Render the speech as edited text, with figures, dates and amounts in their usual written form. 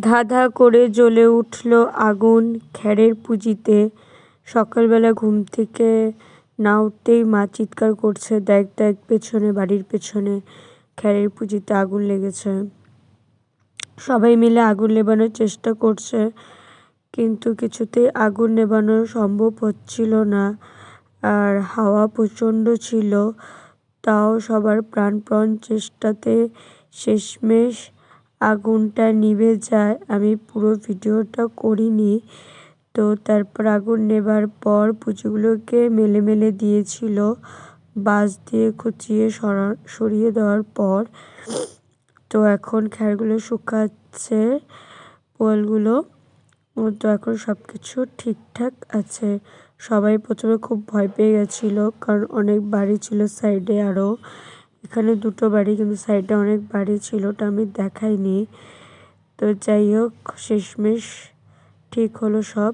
ধা ধা করে জ্বলে উঠল আগুন খ্যারের পুঁজিতে। সকালবেলা ঘুম থেকে না উঠতেই মা চিৎকার করছে, দেখ দেখ পেছনে, বাড়ির পেছনে খ্যারের পুঁজিতে আগুন লেগেছে। সবাই মিলে আগুন নেভানোর চেষ্টা করছে, কিন্তু কিছুতেই আগুন নেভানো সম্ভব হচ্ছিল না। আর হাওয়া প্রচণ্ড ছিল, তাও সবার প্রাণপণ চেষ্টাতে শেষমেশ আগুনটা নিভে যায়। আমি পুরো ভিডিওটা করিনি। তো তারপর আগুন নেভার পর পুঁজিগুলোকে মেলে মেলে দিয়েছিল, বাঁশ দিয়ে খুঁচিয়ে সরিয়ে দেওয়ার পর। তো এখন খ্যারগুলো শুকাচ্ছে, পোয়ালগুলো। তো এখন সব কিছু ঠিকঠাক আছে। সবাই প্রথমে খুব ভয় পেয়ে গেছিলো, কারণ অনেক বাড়ি ছিল সাইডে। আরও এখানে দুটো বাড়ি, কিন্তু সাইডে অনেক বাড়ি ছিল, ওটা আমি দেখাইনি। তো যাই হোক, শেষমেশ ঠিক হলো সব।